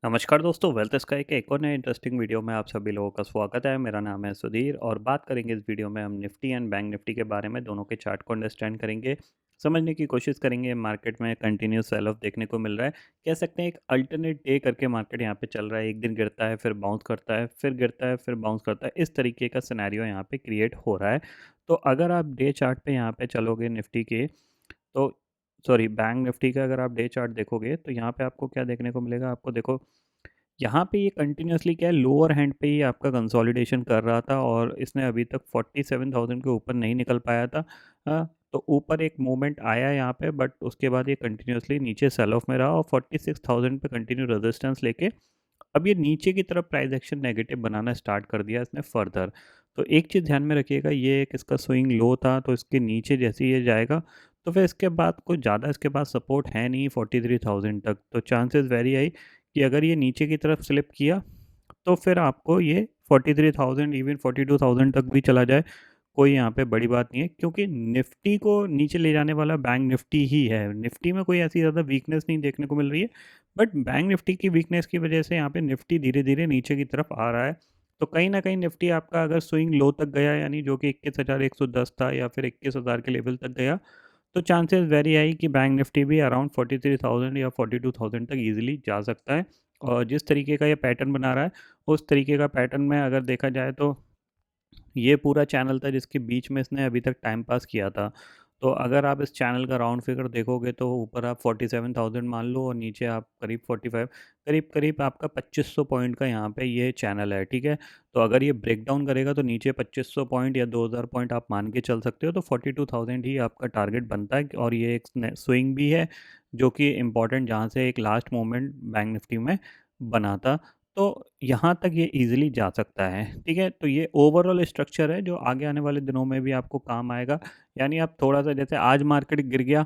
नमस्कार दोस्तों, wealth sky के एक और नए इंटरेस्टिंग वीडियो में आप सभी लोगों का स्वागत है। मेरा नाम है सुधीर और बात करेंगे इस वीडियो में हम निफ्टी एंड बैंक निफ्टी के बारे में। दोनों के चार्ट को अंडरस्टैंड करेंगे, समझने की कोशिश करेंगे। मार्केट में कंटिन्यूस सेल ऑफ देखने को मिल रहा है। कह सकते हैं एक अल्टरनेट डे करके मार्केट यहाँ पे चल रहा है। एक दिन गिरता है, फिर बाउंस करता है, फिर गिरता है, फिर बाउंस करता है। इस तरीके का सिनेरियो यहाँ पे क्रिएट हो रहा है। तो अगर आप डे चार्ट पे यहाँ पे चलोगे निफ्टी के, तो सॉरी बैंक निफ्टी का अगर आप डे चार्ट देखोगे तो यहाँ पे आपको क्या देखने को मिलेगा। आपको देखो, यहाँ पे ये कंटिन्यूअसली क्या है, लोअर हैंड पे ही आपका कंसोलिडेशन कर रहा था और इसने अभी तक 47,000 के ऊपर नहीं निकल पाया था। तो ऊपर एक मूवमेंट आया यहाँ पे, बट उसके बाद ये कंटिन्यूअसली नीचे सेल ऑफ में रहा और 46,000 पे कंटिन्यू रेजिस्टेंस लेके अब ये नीचे की तरफ प्राइस एक्शन नेगेटिव बनाना स्टार्ट कर दिया इसने फर्दर। तो एक चीज़ ध्यान में रखिएगा, ये एक इसका स्विंग लो था, तो इसके नीचे जैसे ये जाएगा तो फिर इसके बाद कुछ ज़्यादा इसके पास सपोर्ट है नहीं 43,000 तक। तो चांसेस वेरी हाई कि अगर ये नीचे की तरफ स्लिप किया तो फिर आपको ये 43,000 इवन 42,000 तक भी चला जाए, कोई यहाँ पे बड़ी बात नहीं है, क्योंकि निफ्टी को नीचे ले जाने वाला बैंक निफ्टी ही है। निफ्टी में कोई ऐसी ज़्यादा वीकनेस नहीं देखने को मिल रही है, बट बैंक निफ्टी की वीकनेस की वजह से यहाँ पे निफ्टी धीरे धीरे नीचे की तरफ आ रहा है। तो कहीं ना कहीं निफ्टी आपका अगर स्विंग लो तक गया, यानी जो कि 21,110 था या फिर 21,000 के लेवल तक गया, तो चांसेस वेरी हाई कि बैंक निफ्टी भी अराउंड 43,000 या 42,000 तक इजीली जा सकता है। और जिस तरीके का ये पैटर्न बना रहा है, उस तरीके का पैटर्न में अगर देखा जाए तो ये पूरा चैनल था जिसके बीच में इसने अभी तक टाइम पास किया था। तो अगर आप इस चैनल का राउंड फिगर देखोगे तो ऊपर आप 47,000 मान लो और नीचे आप करीब 45, करीब करीब आपका 2500 पॉइंट का यहाँ पे ये चैनल है, ठीक है। तो अगर ये ब्रेक डाउन करेगा तो नीचे 2500 पॉइंट या 2000 पॉइंट आप मान के चल सकते हो। तो 42,000 ही आपका टारगेट बनता है और ये एक स्विंग भी है जो कि इम्पॉर्टेंट, जहाँ से एक लास्ट मोमेंट बैंक निफ्टी में बना था। तो यहाँ तक ये ईज़िली जा सकता है, ठीक है। तो ये ओवरऑल स्ट्रक्चर है जो आगे आने वाले दिनों में भी आपको काम आएगा। यानी आप थोड़ा-सा, जैसे आज मार्केट गिर गया,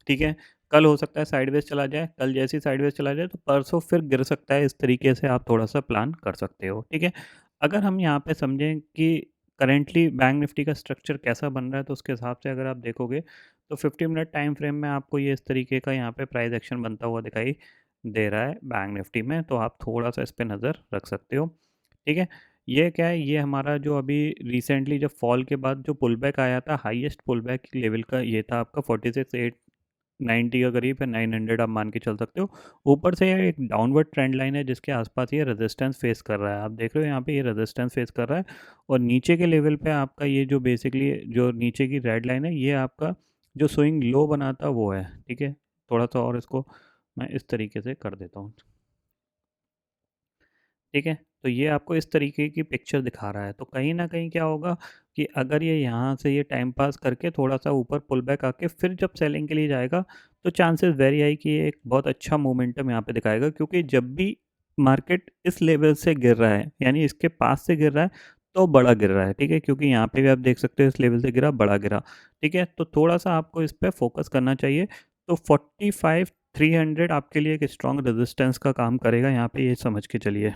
ठीक है, कल हो सकता है साइडवेज़ चला जाए, कल जैसे ही साइडवेज़ चला जाए तो परसों फिर गिर सकता है। इस तरीके से आप थोड़ा-सा प्लान कर सकते हो, ठीक है। अगर हम यहाँ पे समझें कि करेंटली बैंक निफ्टी का स्ट्रक्चर कैसा बन रहा है, तो उसके हिसाब से अगर आप देखोगे तो 50 मिनट टाइम फ्रेम में आपको ये इस तरीके का यहाँ पे प्राइस एक्शन बनता हुआ दिखाई दे रहा है बैंक निफ्टी में। तो आप थोड़ा-सा इस पे नज़र रख सकते हो, ठीक है। ये क्या है, ये हमारा जो अभी रिसेंटली जब फॉल के बाद जो पुल बैक आया था, हाईएस्ट पुल बैक लेवल का ये था आपका 46,890 के करीब है, 900 आप मान के चल सकते हो। ऊपर से ये एक डाउनवर्ड ट्रेंड लाइन है जिसके आसपास ये रेजिस्टेंस फेस कर रहा है। आप देख रहे हो यहाँ पे ये रेजिस्टेंस फेस कर रहा है और नीचे के लेवल पे आपका ये जो बेसिकली जो नीचे की रेड लाइन है, ये आपका जो स्विंग लो बना था वो है, ठीक है। थोड़ा-सा और इसको मैं इस तरीके से कर देता हूँ, ठीक है। तो ये आपको इस तरीके की पिक्चर दिखा रहा है। तो कहीं न कहीं क्या होगा कि अगर ये यहाँ से ये टाइम पास करके थोड़ा-सा ऊपर पुल बैक आके फिर जब सेलिंग के लिए जाएगा, तो चांसेस वेरी हाई कि ये एक बहुत अच्छा मोमेंटम यहाँ पे दिखाएगा, क्योंकि जब भी मार्केट इस लेवल से गिर रहा है, यानी इसके पास से गिर रहा है, तो बड़ा गिर रहा है, ठीक है। क्योंकि यहाँ पे भी आप देख सकते हो इस लेवल से गिरा, बड़ा गिरा, ठीक है। तो थोड़ा-सा आपको इस पे फोकस करना चाहिए। तो 45,300 आपके लिए एक स्ट्रॉन्ग रेजिस्टेंस का काम करेगा यहाँ पे, ये समझ के चलिए,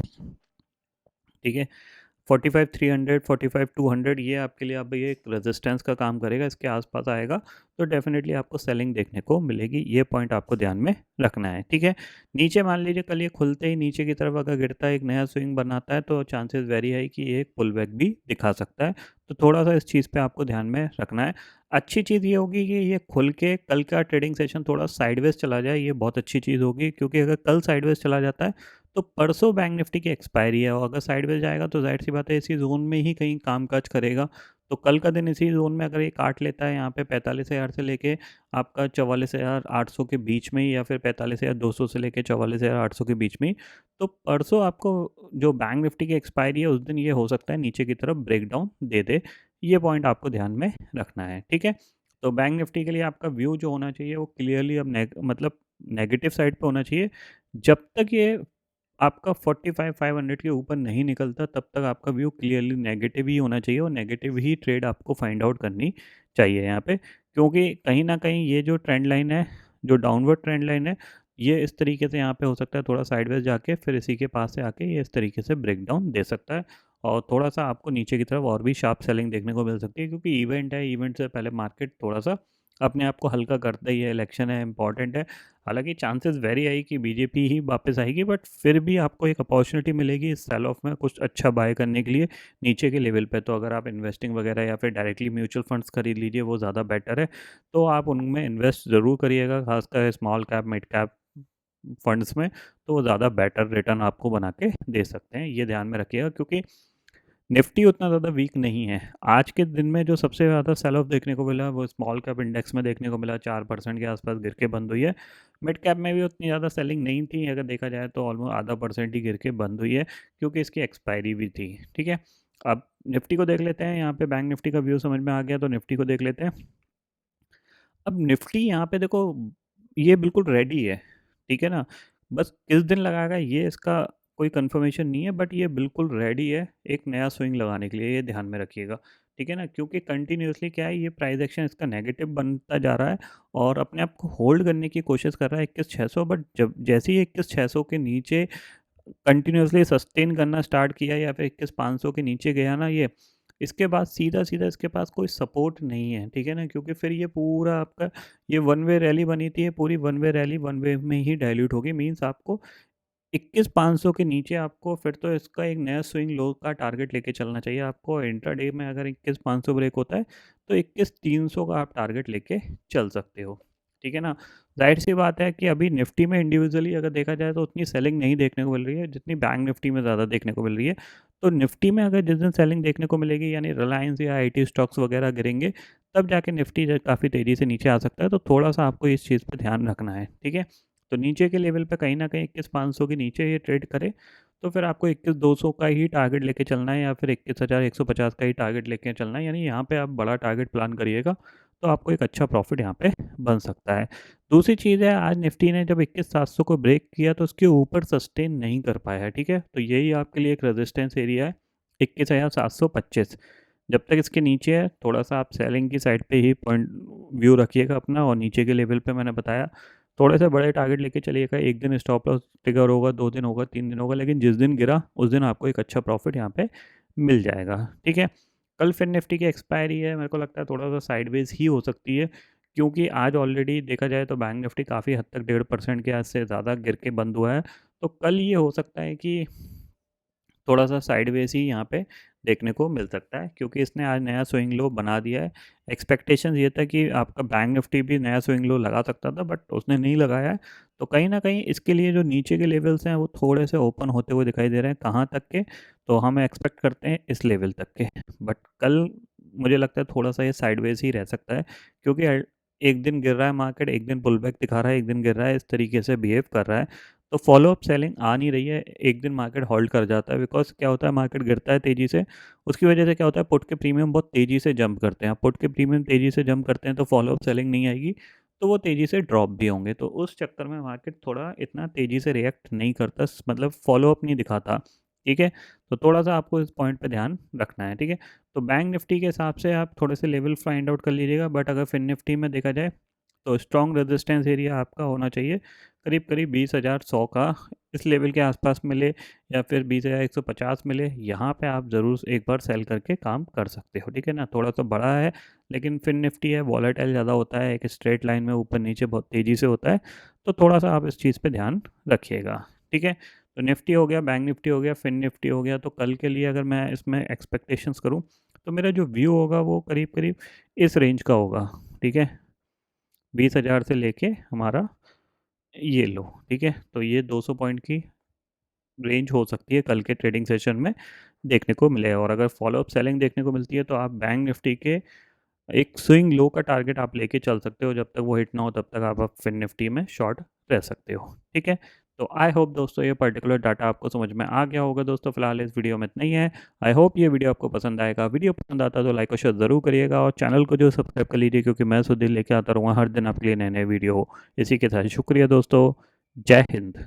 ठीक है। 45,300, 45,200 ये आपके लिए अब ये एक रेजिस्टेंस का काम करेगा, इसके आसपास आएगा तो डेफिनेटली आपको सेलिंग देखने को मिलेगी। ये पॉइंट आपको ध्यान में रखना है, ठीक है। नीचे मान लीजिए कल ये खुलते ही नीचे की तरफ अगर गिरता है, एक नया स्विंग बनाता है, तो चांसेस वेरी है कि ये एक पुल बैक भी दिखा सकता है। तो थोड़ा सा इस चीज़ पे आपको ध्यान में रखना है। अच्छी चीज़ ये होगी कि ये खुल के कल का ट्रेडिंग सेशन थोड़ा साइडवेज चला जाए, ये बहुत अच्छी चीज़ होगी, क्योंकि अगर कल साइडवेज चला जाता है तो परसों बैंक निफ्टी की एक्सपायरी है और अगर साइडवेज जाएगा तो ज़ाहिर सी बात है इसी जोन में ही कहीं कामकाज करेगा। तो कल का दिन इसी जोन में अगर ये काट लेता है, यहाँ पे 45,000 से लेके आपका 44,800 के बीच में ही, या फिर 45,200 से लेके 44,800 के बीच में ही, तो परसों आपको जो बैंक निफ्टी की एक्सपायरी है उस दिन ये हो सकता है नीचे की तरफ ब्रेक डाउन दे दे। ये पॉइंट आपको ध्यान में रखना है, ठीक है। तो बैंक निफ्टी के लिए आपका व्यू जो होना चाहिए वो क्लियरली अब मतलब नेगेटिव साइड पे होना चाहिए। जब तक ये आपका 45,500 के ऊपर नहीं निकलता तब तक आपका व्यू क्लियरली नेगेटिव ही होना चाहिए और नेगेटिव ही ट्रेड आपको फाइंड आउट करनी चाहिए यहाँ पे। क्योंकि कहीं न कहीं ये जो ट्रेंड लाइन है, जो डाउनवर्ड ट्रेंड लाइन है, ये इस तरीके से यहाँ पे हो सकता है थोड़ा साइडवेज जाके फिर इसी के पास से आके ये इस तरीके से ब्रेक डाउन दे सकता है और थोड़ा-सा आपको नीचे की तरफ और भी शार्प सेलिंग देखने को मिल सकती है, क्योंकि इवेंट है, इवेंट से पहले मार्केट थोड़ा-सा अपने आप को हल्का करता ही है, इलेक्शन है, इम्पॉर्टेंट है। हालाँकि चांसेस वेरी हाई कि बीजेपी ही वापस आएगी, बट फिर भी आपको एक अपॉर्चुनिटी मिलेगी इस सेल ऑफ में कुछ अच्छा बाय करने के लिए नीचे के लेवल पे। तो अगर आप इन्वेस्टिंग वगैरह या फिर डायरेक्टली म्यूचुअल फंड्स खरीद लीजिए, वो ज़्यादा बेटर है। तो आप उनमें इन्वेस्ट ज़रूर करिएगा, खासकर small cap, mid cap funds में। तो वो ज़्यादा बेटर रिटर्न आपको बना के दे सकते हैं, ये ध्यान में रखिएगा। क्योंकि निफ्टी उतना ज़्यादा वीक नहीं है। आज के दिन में जो सबसे ज़्यादा सेल ऑफ देखने को मिला वो स्मॉल कैप इंडेक्स में देखने को मिला, 4% के आसपास गिर के बंद हुई है। मिड कैप में भी उतनी ज़्यादा सेलिंग नहीं थी, अगर देखा जाए तो ऑलमोस्ट आधा परसेंट ही गिर के बंद हुई है, क्योंकि इसकी एक्सपायरी भी थी। ठीक है, अब निफ्टी को देख लेते हैं। यहाँ पे बैंक निफ्टी का व्यू समझ में आ गया, तो निफ्टी को देख लेते हैं। अब निफ्टी यहाँ पे देखो, ये बिल्कुल रेडी है, ठीक है ना। बस किस दिन लगाएगा ये इसका कोई कंफर्मेशन नहीं है, बट ये बिल्कुल रेडी है एक नया स्विंग लगाने के लिए, ये ध्यान में रखिएगा। ठीक है ना, क्योंकि कंटिन्यूसली क्या है, ये प्राइस एक्शन इसका नेगेटिव बनता जा रहा है और अपने आप को होल्ड करने की कोशिश कर रहा है 21,600। बट जब जैसे ही 21,600 के नीचे कंटिन्यूसली सस्टेन करना स्टार्ट किया या फिर 21,500 के नीचे गया ना ये, इसके बाद सीधा सीधा इसके पास कोई सपोर्ट नहीं है। ठीक है ना, क्योंकि फिर ये पूरा आपका ये वन वे रैली बनी थी, ये पूरी one way rally one way में ही डाइल्यूट होगी। मीन्स आपको 21,500 के नीचे आपको फिर तो इसका एक नया स्विंग लो का टारगेट लेके चलना चाहिए आपको। इंट्राडे में अगर 21,500 ब्रेक होता है तो 21,300 का आप टारगेट लेके चल सकते हो। ठीक है ना, जाहिर सी बात है कि अभी निफ्टी में इंडिविजुअली अगर देखा जाए तो उतनी सेलिंग नहीं देखने को मिल रही है जितनी बैंक निफ्टी में ज़्यादा देखने को मिल रही है। तो निफ्टी में अगर जिस दिन सेलिंग देखने को मिलेगी, यानी रिलायंस या आईटी स्टॉक्स वगैरह गिरेंगे, तब जाके निफ्टी काफ़ी तेज़ी से नीचे आ सकता है। तो थोड़ा सा आपको इस चीज़ पर ध्यान रखना है। ठीक है, तो नीचे के लेवल पे कहीं न कहीं 21,500 के नीचे ये ट्रेड करे, तो फिर आपको 21,200 का ही टारगेट लेके चलना है या फिर 21,150 का ही टारगेट लेके चलना है। यानी यहाँ पे आप बड़ा टारगेट प्लान करिएगा, तो आपको एक अच्छा प्रॉफिट यहाँ पे बन सकता है। दूसरी चीज़ है, आज निफ्टी ने जब 21,700 को ब्रेक किया तो उसके ऊपर सस्टेन नहीं कर पाया है। ठीक है, तो यही आपके लिए एक रेजिस्टेंस एरिया है, 21,725। जब तक इसके नीचे है, थोड़ा-सा आप सेलिंग की साइड पे ही पॉइंट व्यू रखिएगा अपना, और नीचे के लेवल पे मैंने बताया थोड़े से बड़े टारगेट लेके चलिएगा। एक दिन स्टॉप लॉस ट्रिगर होगा, 2 दिन होगा, 3 दिन होगा, लेकिन जिस दिन गिरा उस दिन आपको एक अच्छा प्रॉफिट यहाँ पे मिल जाएगा। ठीक है, कल फिर निफ्टी की एक्सपायरी है, मेरे को लगता है थोड़ा-सा साइडवेज़ ही हो सकती है, क्योंकि आज ऑलरेडी देखा जाए तो बैंक निफ्टी काफ़ी हद तक 1.5% के आज से ज़्यादा गिर के बंद हुआ है। तो कल ये हो सकता है कि थोड़ा-सा साइडवेज़ ही यहाँ पे देखने को मिल सकता है, क्योंकि इसने आज नया स्विंग लो बना दिया है। एक्सपेक्टेशंस ये था कि आपका बैंक निफ्टी भी नया स्विंग लो लगा सकता था, बट उसने नहीं लगाया है। तो कहीं न कहीं इसके लिए जो नीचे के लेवल्स हैं वो थोड़े से ओपन होते हुए दिखाई दे रहे हैं। कहाँ तक के? तो हम एक्सपेक्ट करते हैं इस लेवल तक के। बट कल मुझे लगता है थोड़ा-सा ये साइडवेज़ ही रह सकता है, क्योंकि एक दिन गिर रहा है मार्केट, एक दिन पुल बैक दिखा रहा है, एक दिन गिर रहा है, इस तरीके से बिहेव कर रहा है। तो फॉलो अप सेलिंग आ नहीं रही है, एक दिन मार्केट होल्ड कर जाता है। बिकॉज़ क्या होता है, मार्केट गिरता है तेज़ी से, उसकी वजह से क्या होता है, पुट के प्रीमियम बहुत तेज़ी से जंप करते हैं। पुट के प्रीमियम तेज़ी से जंप करते हैं तो फॉलो अप सेलिंग नहीं आएगी, तो वो तेज़ी से ड्रॉप भी होंगे। तो उस चक्कर में मार्केट थोड़ा इतना तेज़ी से रिएक्ट नहीं करता, मतलब फॉलो अप नहीं दिखाता। ठीक है, तो थोड़ा-सा आपको इस पॉइंट पे ध्यान रखना है। ठीक है, तो बैंक निफ्टी के हिसाब से आप थोड़े से लेवल फाइंड आउट कर लीजिएगा। बट अगर फिन निफ्टी में देखा जाए तो स्ट्रॉन्ग रेजिस्टेंस एरिया आपका होना चाहिए करीब-करीब 20,100 का। इस लेवल के आसपास मिले या फिर 20,150 मिले, यहाँ पे आप ज़रूर एक बार सेल करके काम कर सकते हो। ठीक है ना, थोड़ा-सा बड़ा है, लेकिन फिन निफ्टी है, वॉलेटाइल ज़्यादा होता है, एक स्ट्रेट लाइन में ऊपर-नीचे बहुत तेज़ी से होता है, तो थोड़ा-सा आप इस चीज़ पे ध्यान रखिएगा। ठीक है, तो निफ्टी हो गया, बैंक निफ्टी हो गया, फिन निफ्टी हो गया। तो कल के लिए अगर मैं इसमें एक्सपेक्टेशंस करूँ, तो मेरा जो व्यू होगा वो करीब-करीब इस रेंज का होगा। ठीक है, 20,000 से लेके हमारा ये लो। ठीक है, तो ये 200 पॉइंट की रेंज हो सकती है कल के ट्रेडिंग सेशन में देखने को मिले। और अगर फॉलो अप सेलिंग देखने को मिलती है तो आप बैंक निफ्टी के एक स्विंग लो का टारगेट आप लेके चल सकते हो। जब तक वो हिट ना हो तब तक आप फिन निफ्टी में शॉर्ट रह सकते हो। ठीक है, तो आई होप दोस्तों ये पर्टिकुलर डाटा आपको समझ में आ गया होगा। दोस्तों फिलहाल इस वीडियो में इतना ही है। आई होप ये वीडियो आपको पसंद आएगा। वीडियो पसंद आता तो लाइक और शेयर ज़रूर करिएगा, और चैनल को जो सब्सक्राइब कर लीजिए, क्योंकि मैं सुधीर लेके आता रहूँगा हर दिन आपके लिए नए नए वीडियो। इसी के साथ शुक्रिया दोस्तों, जय हिंद।